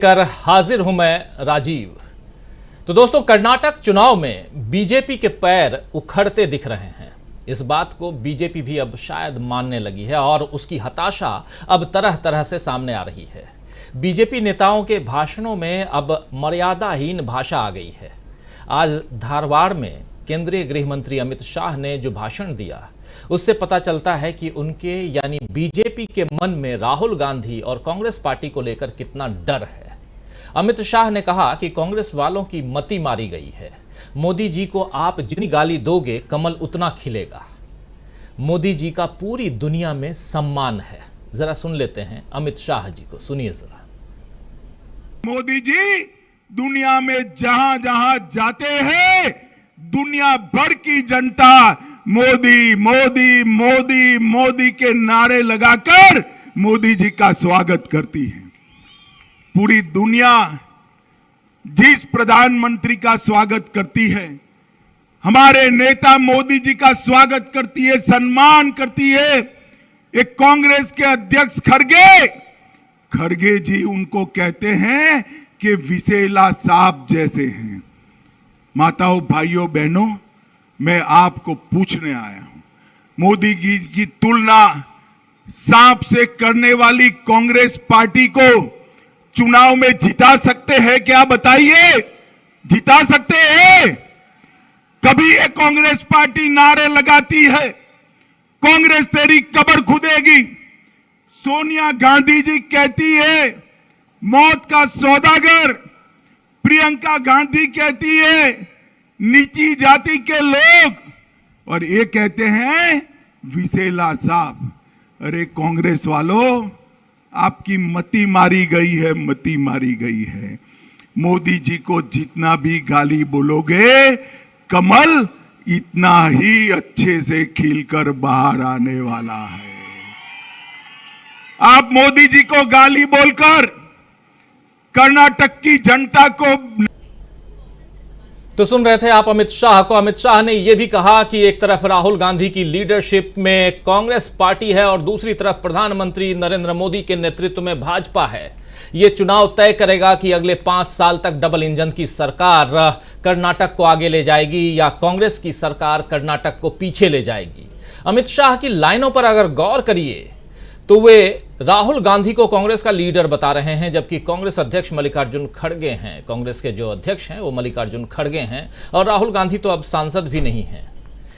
कर हाजिर हूं मैं राजीव। तो दोस्तों, कर्नाटक चुनाव में बीजेपी के पैर उखड़ते दिख रहे हैं। इस बात को बीजेपी भी अब शायद मानने लगी है और उसकी हताशा अब तरह तरह से सामने आ रही है। बीजेपी नेताओं के भाषणों में अब मर्यादाहीन भाषा आ गई है। आज धारवाड़ में केंद्रीय गृह मंत्री अमित शाह ने जो भाषण दिया, उससे पता चलता है कि उनके यानी बीजेपी के मन में राहुल गांधी और कांग्रेस पार्टी को लेकर कितना डर है। अमित शाह ने कहा कि कांग्रेस वालों की मति मारी गई है। मोदी जी को आप जितनी गाली दोगे, कमल उतना खिलेगा। मोदी जी का पूरी दुनिया में सम्मान है। जरा सुन लेते हैं अमित शाह जी को, सुनिए जरा। मोदी जी दुनिया में जहां जहां जाते हैं, दुनिया भर की जनता मोदी मोदी मोदी मोदी के नारे लगाकर मोदी जी का स्वागत करती है। पूरी दुनिया जिस प्रधानमंत्री का स्वागत करती है, हमारे नेता मोदी जी का स्वागत करती है, सम्मान करती है। एक कांग्रेस के अध्यक्ष खड़गे जी उनको कहते हैं कि विसेला सांप जैसे हैं। माताओं, भाइयों, बहनों, मैं आपको पूछने आया हूं, मोदी जी की तुलना सांप से करने वाली कांग्रेस पार्टी को चुनाव में जिता सकते हैं क्या? बताइए, जिता सकते हैं? कभी ये कांग्रेस पार्टी नारे लगाती है, कांग्रेस तेरी कब्र खुदेगी। सोनिया गांधी जी कहती है मौत का सौदागर। प्रियंका गांधी कहती है नीची जाति के लोग, और ये कहते हैं विसेला सांप। अरे कांग्रेस वालों, आपकी मति मारी गई है, मति मारी गई है। मोदी जी को जितना भी गाली बोलोगे, कमल इतना ही अच्छे से खिलकर बाहर आने वाला है। आप मोदी जी को गाली बोलकर कर्नाटक की जनता को तो सुन रहे थे आप अमित शाह को। अमित शाह ने यह भी कहा कि एक तरफ राहुल गांधी की लीडरशिप में कांग्रेस पार्टी है और दूसरी तरफ प्रधानमंत्री नरेंद्र मोदी के नेतृत्व में भाजपा है। यह चुनाव तय करेगा कि अगले 5 साल तक डबल इंजन की सरकार कर्नाटक को आगे ले जाएगी या कांग्रेस की सरकार कर्नाटक को पीछे ले जाएगी। अमित शाह की लाइनों पर अगर गौर करिए तो वे राहुल गांधी को कांग्रेस का लीडर बता रहे हैं, जबकि कांग्रेस अध्यक्ष मल्लिकार्जुन खड़गे हैं। कांग्रेस के जो अध्यक्ष हैं वो मल्लिकार्जुन खड़गे हैं और राहुल गांधी तो अब सांसद भी नहीं हैं।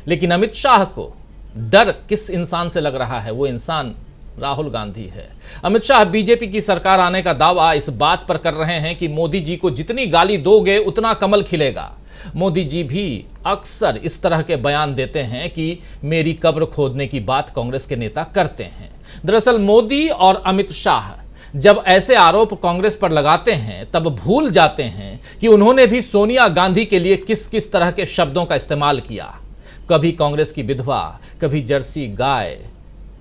लेकिन अमित शाह को डर किस इंसान से लग रहा है? वो इंसान राहुल गांधी है। अमित शाह बीजेपी की सरकार आने का दावा इस बात पर कर रहे हैं कि मोदी जी को जितनी गाली दोगे उतना कमल खिलेगा। मोदी जी भी अक्सर इस तरह के बयान देते हैं कि मेरी कब्र खोदने की बात कांग्रेस के नेता करते हैं। दरअसल मोदी और अमित शाह जब ऐसे आरोप कांग्रेस पर लगाते हैं, तब भूल जाते हैं कि उन्होंने भी सोनिया गांधी के लिए किस किस तरह के शब्दों का इस्तेमाल किया। कभी कांग्रेस की विधवा, कभी जर्सी गाय,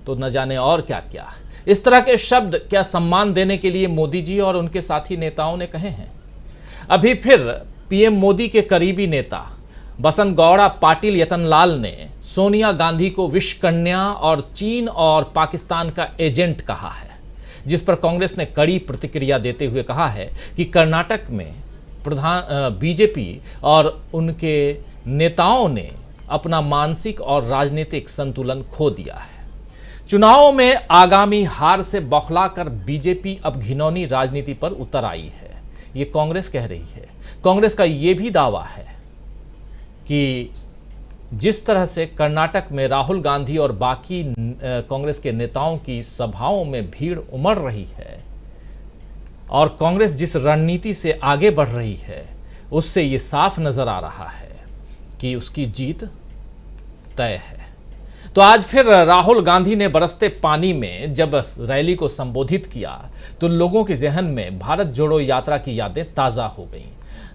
तो न जाने और क्या क्या। इस तरह के शब्द क्या सम्मान देने के लिए मोदी जी और उनके साथी नेताओं ने कहे हैं? अभी फिर पीएम मोदी के करीबी नेता बसनगौड़ा पाटिल यतनलाल ने सोनिया गांधी को विष कन्या और चीन और पाकिस्तान का एजेंट कहा है, जिस पर कांग्रेस ने कड़ी प्रतिक्रिया देते हुए कहा है कि कर्नाटक में बीजेपी और उनके नेताओं ने अपना मानसिक और राजनीतिक संतुलन खो दिया है। चुनावों में आगामी हार से बौखलाकर बीजेपी अब घिनौनी राजनीति पर उतर आई है, ये कांग्रेस कह रही है। कांग्रेस का यह भी दावा है कि जिस तरह से कर्नाटक में राहुल गांधी और बाकी कांग्रेस के नेताओं की सभाओं में भीड़ उमड़ रही है और कांग्रेस जिस रणनीति से आगे बढ़ रही है, उससे ये साफ नजर आ रहा है कि उसकी जीत तय है। तो आज फिर राहुल गांधी ने बरसते पानी में जब रैली को संबोधित किया तो लोगों के जहन में भारत जोड़ो यात्रा की यादें ताज़ा हो गईं।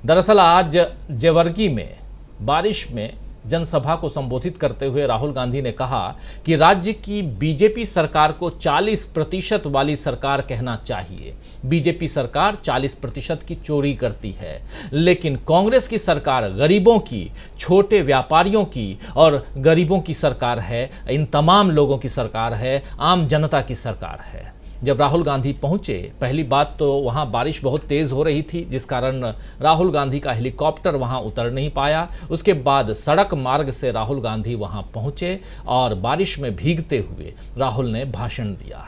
दरअसल आज जेवर्गी में बारिश में जनसभा को संबोधित करते हुए राहुल गांधी ने कहा कि राज्य की बीजेपी सरकार को 40% वाली सरकार कहना चाहिए। बीजेपी सरकार 40% की चोरी करती है, लेकिन कांग्रेस की सरकार गरीबों की, छोटे व्यापारियों की और गरीबों की सरकार है। इन तमाम लोगों की सरकार है, आम जनता की सरकार है। जब राहुल गांधी पहुंचे, पहली बात तो वहां बारिश बहुत तेज हो रही थी, जिस कारण राहुल गांधी का हेलीकॉप्टर वहां उतर नहीं पाया। उसके बाद सड़क मार्ग से राहुल गांधी वहां पहुंचे और बारिश में भीगते हुए राहुल ने भाषण दिया।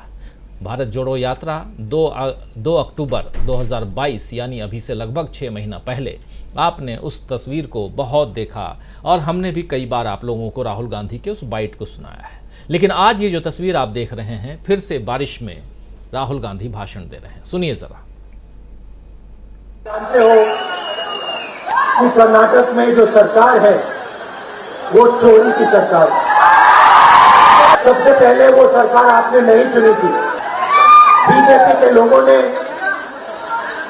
भारत जोड़ो यात्रा 2 अक्टूबर 2022 यानी अभी से लगभग 6 महीना पहले आपने उस तस्वीर को बहुत देखा और हमने भी कई बार आप लोगों को राहुल गांधी के उस बाइट को सुनाया है। लेकिन आज ये जो तस्वीर आप देख रहे हैं, फिर से बारिश में राहुल गांधी भाषण दे रहे हैं। सुनिए जरा। जानते हो कि कर्नाटक में जो सरकार है वो चोरी की सरकार है। सबसे पहले वो सरकार आपने नहीं चुनी थी, बीजेपी के लोगों ने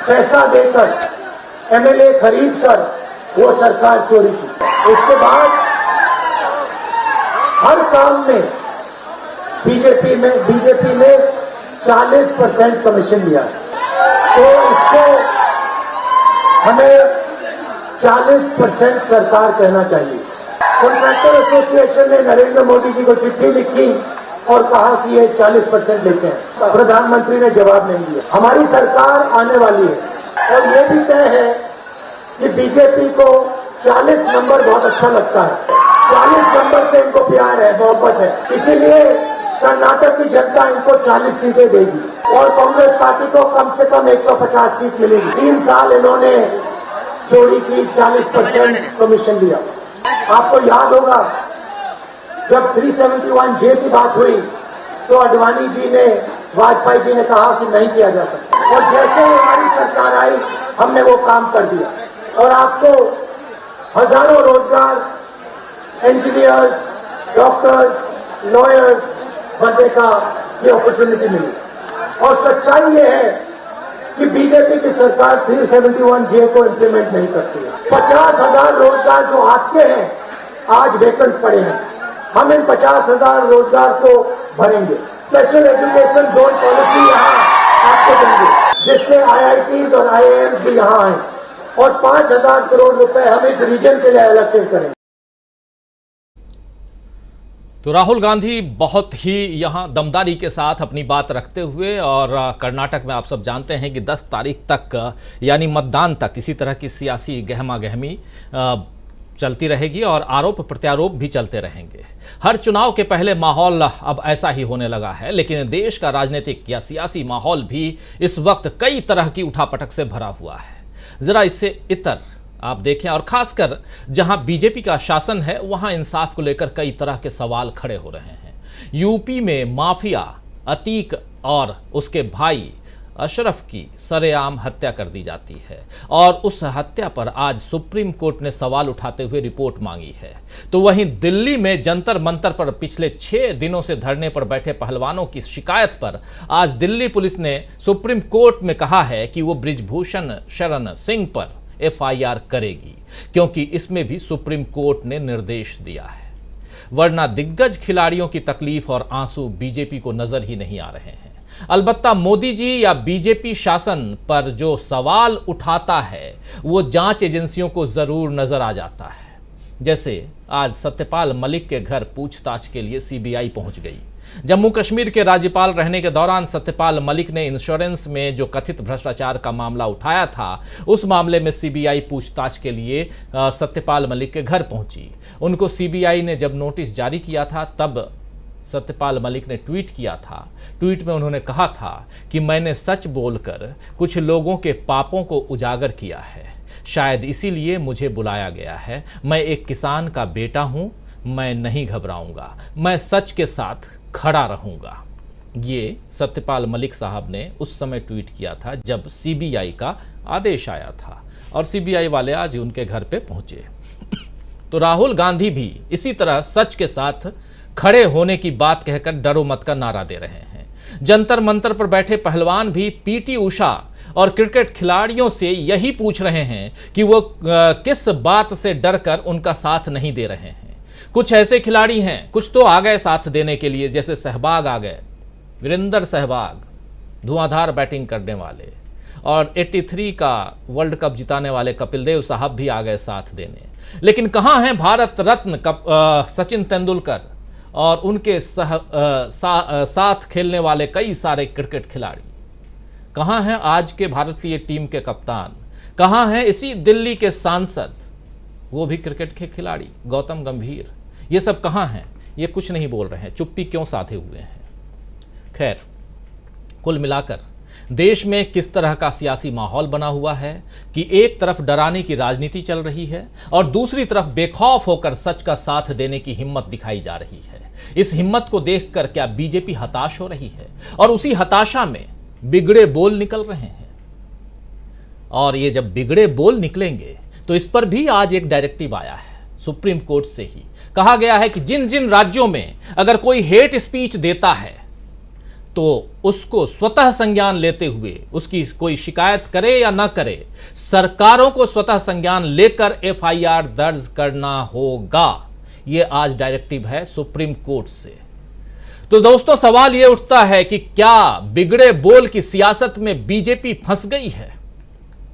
पैसा देकर, एमएलए खरीदकर वो सरकार चोरी की। उसके बाद हर काम में बीजेपी ने 40% कमीशन लिया, तो इसको हमें 40% सरकार कहना चाहिए। कॉन्ट्रैक्टर एसोसिएशन ने नरेंद्र मोदी जी को चिट्ठी लिखी और कहा कि ये 40% लेते हैं। प्रधानमंत्री ने जवाब नहीं दिया। हमारी सरकार आने वाली है और ये भी तय है कि बीजेपी को 40 नंबर बहुत अच्छा लगता है। 40 नंबर से इनको प्यार है, मोहब्बत है, इसीलिए कर्नाटक की जनता इनको 40 सीटें देगी और कांग्रेस पार्टी को कम से कम 150 सीट मिलेगी। 3 साल इन्होंने चोरी की, 40% कमीशन लिया। आपको याद होगा जब 371J की बात हुई तो अडवाणी जी ने, वाजपेयी जी ने कहा कि नहीं किया जा सकता, और जैसे ही हमारी सरकार आई हमने वो काम कर दिया और आपको हजारों रोजगार, इंजीनियर्स, डॉक्टर्स, लॉयर्स बनने का ये अपॉर्चुनिटी मिली। और सच्चाई ये है कि बीजेपी की सरकार 371J को इंप्लीमेंट नहीं करती है। 50,000 रोजगार जो आपके हैं आज वेकेंट पड़े हैं, हम इन 50,000 रोजगार को भरेंगे। स्पेशल एजुकेशन जोन पॉलिसी यहाँ आपको देंगे, जिससे IITs और IIMs भी यहाँ आए, और 5,000 करोड़ रुपए हम इस रीजन के लिए एलोकेट करेंगे। तो राहुल गांधी बहुत ही यहाँ दमदारी के साथ अपनी बात रखते हुए, और कर्नाटक में आप सब जानते हैं कि 10 तारीख तक यानी मतदान तक इसी तरह की सियासी गहमा गहमी चलती रहेगी और आरोप प्रत्यारोप भी चलते रहेंगे। हर चुनाव के पहले माहौल अब ऐसा ही होने लगा है, लेकिन देश का राजनीतिक या सियासी माहौल भी इस वक्त कई तरह की उठापटक से भरा हुआ है। जरा इससे इतर आप देखें, और खासकर जहां बीजेपी का शासन है वहां इंसाफ को लेकर कई तरह के सवाल खड़े हो रहे हैं। यूपी में माफिया अतीक और उसके भाई अशरफ की सरेआम हत्या कर दी जाती है और उस हत्या पर आज सुप्रीम कोर्ट ने सवाल उठाते हुए रिपोर्ट मांगी है। तो वहीं दिल्ली में जंतर मंतर पर पिछले 6 दिनों से धरने पर बैठे पहलवानों की शिकायत पर आज दिल्ली पुलिस ने सुप्रीम कोर्ट में कहा है कि वो बृजभूषण शरण सिंह पर FIR करेगी, क्योंकि इसमें भी सुप्रीम कोर्ट ने निर्देश दिया है। वरना दिग्गज खिलाड़ियों की तकलीफ और आंसू बीजेपी को नजर ही नहीं आ रहे हैं। अलबत्ता मोदी जी या बीजेपी शासन पर जो सवाल उठाता है वो जांच एजेंसियों को जरूर नजर आ जाता है। जैसे आज सत्यपाल मलिक के घर पूछताछ के लिए CBI पहुंच गई। जम्मू कश्मीर के राज्यपाल रहने के दौरान सत्यपाल मलिक ने इंश्योरेंस में जो कथित भ्रष्टाचार का मामला उठाया था, उस मामले में CBI पूछताछ के लिए सत्यपाल मलिक के घर पहुंची। उनको CBI ने जब नोटिस जारी किया था तब सत्यपाल मलिक ने ट्वीट किया था। ट्वीट में उन्होंने कहा था कि मैंने सच बोलकर कुछ लोगों के पापों को उजागर किया है, शायद इसीलिए मुझे बुलाया गया है। मैं एक किसान का बेटा हूं, मैं नहीं घबराऊंगा, मैं सच के साथ खड़ा रहूंगा। ये सत्यपाल मलिक साहब ने उस समय ट्वीट किया था जब CBI का आदेश आया था और CBI वाले आज उनके घर पे पहुंचे। तो राहुल गांधी भी इसी तरह सच के साथ खड़े होने की बात कहकर डरो मत का नारा दे रहे हैं। जंतर मंतर पर बैठे पहलवान भी PT उषा और क्रिकेट खिलाड़ियों से यही पूछ रहे हैं कि वो किस बात से डरकर उनका साथ नहीं दे रहे हैं। कुछ ऐसे खिलाड़ी हैं, कुछ तो आ गए साथ देने के लिए, जैसे सहवाग आ गए, वीरेंद्र सहवाग, धुआंधार बैटिंग करने वाले, और 83 का वर्ल्ड कप जिताने वाले कपिल देव साहब भी आ गए साथ देने। लेकिन कहाँ हैं भारत रत्न सचिन तेंदुलकर और उनके साथ खेलने वाले कई सारे क्रिकेट खिलाड़ी। कहाँ हैं आज के भारतीय टीम के कप्तान? कहाँ हैं इसी दिल्ली के सांसद, वो भी क्रिकेट के खिलाड़ी, गौतम गंभीर? ये सब कहाँ हैं? ये कुछ नहीं बोल रहे हैं, चुप्पी क्यों साधे हुए हैं? खैर, कुल मिलाकर देश में किस तरह का सियासी माहौल बना हुआ है कि एक तरफ डराने की राजनीति चल रही है और दूसरी तरफ बेखौफ होकर सच का साथ देने की हिम्मत दिखाई जा रही है। इस हिम्मत को देखकर क्या बीजेपी हताश हो रही है? और उसी हताशा में बिगड़े बोल निकल रहे हैं। और ये जब बिगड़े बोल निकलेंगे तो इस पर भी आज एक डायरेक्टिव आया है सुप्रीम कोर्ट से ही। कहा गया है कि जिन जिन राज्यों में अगर कोई हेट स्पीच देता है तो उसको स्वतः संज्ञान लेते हुए, उसकी कोई शिकायत करे या ना करे, सरकारों को स्वतः संज्ञान लेकर एफआईआर दर्ज करना होगा। यह आज डायरेक्टिव है सुप्रीम कोर्ट से। तो दोस्तों, सवाल यह उठता है कि क्या बिगड़े बोल की सियासत में बीजेपी फंस गई है?